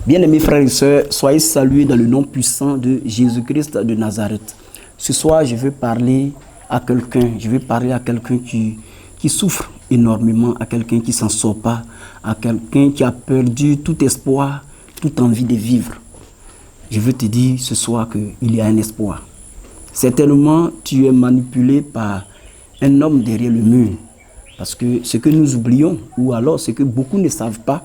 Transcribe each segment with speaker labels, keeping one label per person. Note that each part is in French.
Speaker 1: Bien-aimés frères et sœurs, soyez salués dans le nom puissant de Jésus-Christ de Nazareth. Ce soir, je veux parler à quelqu'un, qui souffre énormément, à quelqu'un qui ne s'en sort pas, à quelqu'un qui a perdu tout espoir, toute envie de vivre. Je veux te dire ce soir qu'il y a un espoir. Certainement, tu es manipulé par un homme derrière le mur. Parce que ce que nous oublions, ou alors ce que beaucoup ne savent pas,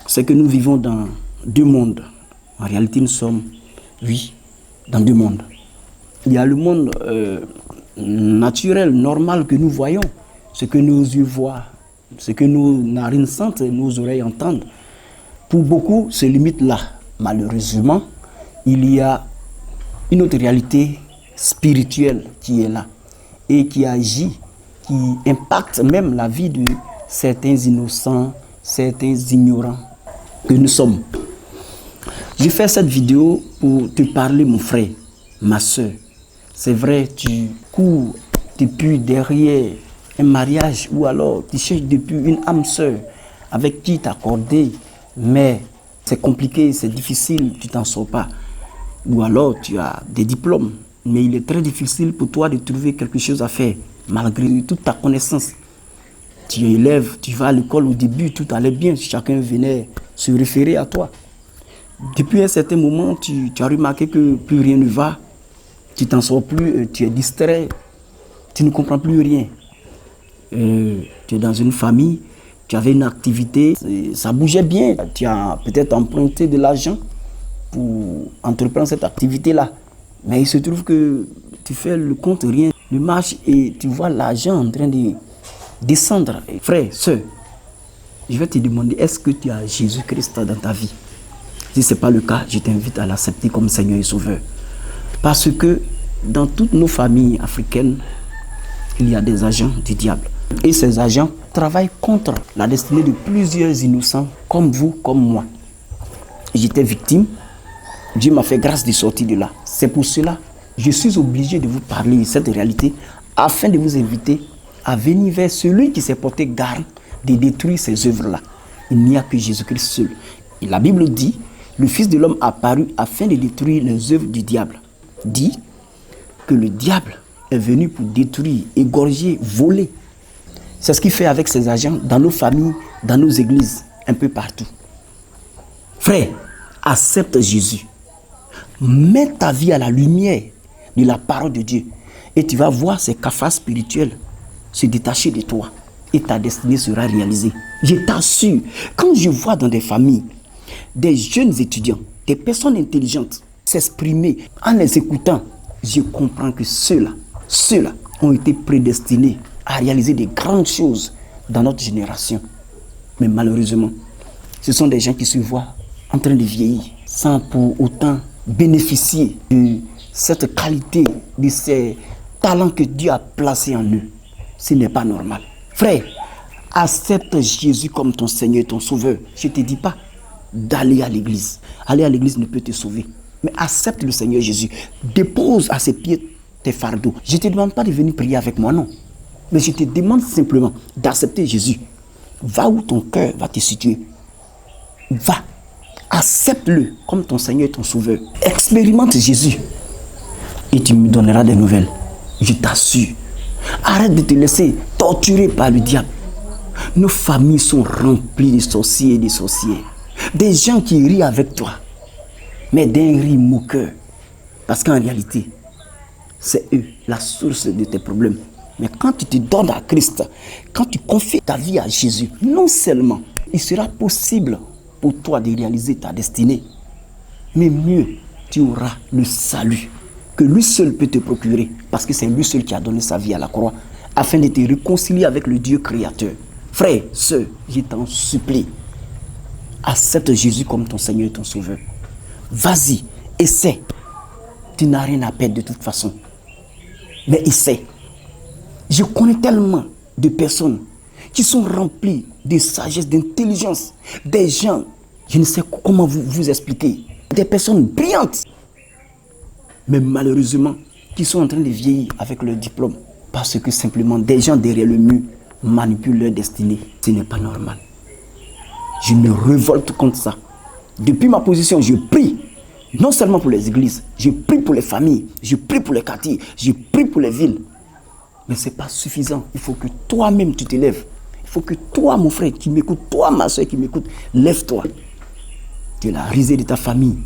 Speaker 1: c'est que nous vivons dans deux mondes. En réalité, nous sommes, oui, dans deux mondes. Il y a le monde naturel, normal que nous voyons, ce que nos yeux voient, ce que nos narines sentent et nos oreilles entendent. Pour beaucoup, se limite là. Malheureusement, il y a une autre réalité spirituelle qui est là et qui agit, qui impacte même la vie de certains innocents, certains ignorants que nous sommes. J'ai fait cette vidéo pour te parler, mon frère, ma soeur. C'est vrai, tu cours depuis derrière un mariage ou alors tu cherches depuis une âme sœur avec qui t'accorder, mais c'est compliqué, c'est difficile, tu t'en sors pas. Ou alors tu as des diplômes, mais il est très difficile pour toi de trouver quelque chose à faire, malgré toute ta connaissance. Tu es élève, tu vas à l'école, au début tout allait bien, chacun venait se référer à toi. Depuis un certain moment, tu as remarqué que plus rien ne va, tu t'en sors plus, tu es distrait, tu ne comprends plus rien. Tu es dans une famille, tu avais une activité, ça bougeait bien, tu as peut-être emprunté de l'argent pour entreprendre cette activité-là. Mais il se trouve que tu fais le compte, rien ne marche et tu vois l'argent en train de descendre. Frère, sœur, je vais te demander, est-ce que tu as Jésus-Christ dans ta vie? Si ce n'est pas le cas, je t'invite à l'accepter comme Seigneur et Sauveur. Parce que dans toutes nos familles africaines, il y a des agents du diable. Et ces agents travaillent contre la destinée de plusieurs innocents, comme vous, comme moi. J'étais victime. Dieu m'a fait grâce de sortir de là. C'est pour cela que je suis obligé de vous parler de cette réalité afin de vous inviter à venir vers celui qui s'est porté garde de détruire ces œuvres-là. Il n'y a que Jésus-Christ seul. Et la Bible dit, le Fils de l'homme apparut afin de détruire les œuvres du diable. Dit que le diable est venu pour détruire, égorger, voler. C'est ce qu'il fait avec ses agents dans nos familles, dans nos églises, un peu partout. Frère, accepte Jésus. Mets ta vie à la lumière de la parole de Dieu et tu vas voir ces cafards spirituels se détacher de toi et ta destinée sera réalisée. Je t'assure, quand je vois dans des familles des jeunes étudiants, des personnes intelligentes s'exprimer en les écoutant, je comprends que ceux-là ont été prédestinés à réaliser de grandes choses dans notre génération. Mais malheureusement, ce sont des gens qui se voient en train de vieillir sans pour autant bénéficier de cette qualité, de ces talents que Dieu a placés en eux. Ce n'est pas normal. Frère, accepte Jésus comme ton Seigneur et ton Sauveur. Je ne te dis pas d'aller à l'église. Aller à l'église ne peut te sauver. Mais accepte le Seigneur Jésus. Dépose à ses pieds tes fardeaux. Je ne te demande pas de venir prier avec moi, non. Mais je te demande simplement d'accepter Jésus. Va où ton cœur va te situer. Va. Accepte-le comme ton Seigneur et ton Sauveur. Expérimente Jésus. Et tu me donneras des nouvelles. Je t'assure. Arrête de te laisser torturer par le diable. Nos familles sont remplies de sorciers et de sorcières. Des gens qui rient avec toi. Mais d'un rire moqueur. Parce qu'en réalité, c'est eux la source de tes problèmes. Mais quand tu te donnes à Christ, quand tu confies ta vie à Jésus, non seulement il sera possible pour toi de réaliser ta destinée, mais mieux, tu auras le salut que lui seul peut te procurer, parce que c'est lui seul qui a donné sa vie à la croix, afin de te réconcilier avec le Dieu créateur. Frère, sœur, je t'en supplie, accepte Jésus comme ton Seigneur et ton Sauveur. Vas-y, essaie. Tu n'as rien à perdre de toute façon. Mais essaie. Je connais tellement de personnes qui sont remplies de sagesse, d'intelligence. Des gens, je ne sais comment vous expliquer. Des personnes brillantes. Mais malheureusement, qui sont en train de vieillir avec leur diplôme. Parce que simplement, des gens derrière le mur manipulent leur destinée. Ce n'est pas normal. Je me révolte contre ça. Depuis ma position, je prie. Non seulement pour les églises, je prie pour les familles, je prie pour les quartiers, je prie pour les villes. Mais ce n'est pas suffisant. Il faut que toi-même tu te lèves. Il faut que toi, mon frère, qui m'écoute, toi, ma soeur qui m'écoute, lève-toi. Tu es la risée de ta famille.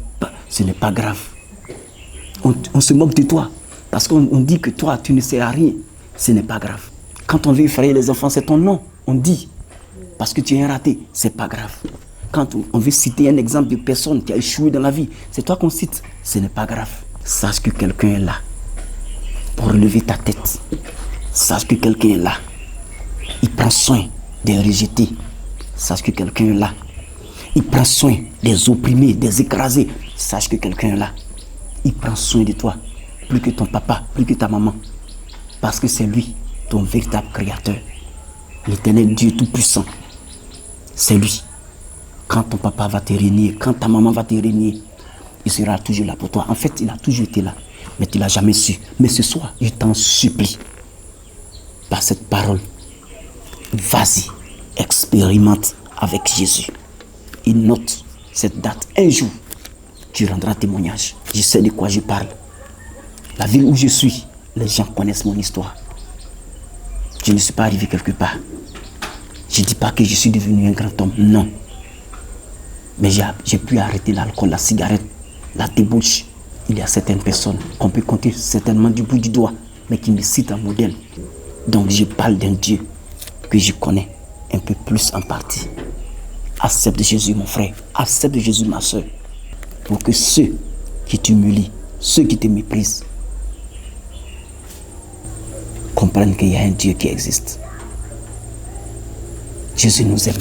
Speaker 1: Ce n'est pas grave. On se moque de toi. Parce qu'on dit que toi, tu ne sais à rien. Ce n'est pas grave. Quand on veut effrayer les enfants, c'est ton nom. On dit. Parce que tu es un raté. Ce n'est pas grave. Quand on veut citer un exemple de personne qui a échoué dans la vie, c'est toi qu'on cite. Ce n'est pas grave. Sache que quelqu'un est là pour relever ta tête. Sache que quelqu'un est là. Il prend soin des rejetés. Sache que quelqu'un est là. Il prend soin des opprimés, des écrasés. Sache que quelqu'un est là. Il prend soin de toi. Plus que ton papa, plus que ta maman. Parce que c'est lui, ton véritable créateur. L'éternel Dieu Tout-Puissant. C'est lui. Quand ton papa va te régner, quand ta maman va te régner, il sera toujours là pour toi. En fait, il a toujours été là. Mais tu ne l'as jamais su. Mais ce soir, je t'en supplie. Par cette parole, vas-y, expérimente avec Jésus. Et note cette date. Un jour, tu rendras témoignage. Je sais de quoi je parle. La ville où je suis, les gens connaissent mon histoire. Je ne suis pas arrivé quelque part. Je ne dis pas que je suis devenu un grand homme. Non. Mais j'ai pu arrêter l'alcool, la cigarette, la débauche. Il y a certaines personnes qu'on peut compter certainement du bout du doigt, mais qui me citent en modèle. Donc je parle d'un Dieu que je connais un peu plus en partie. Accepte Jésus, mon frère. Accepte Jésus, ma soeur. Pour que ceux qui t'humilient, ceux qui te méprisent, comprennent qu'il y a un Dieu qui existe. Jésus nous aime.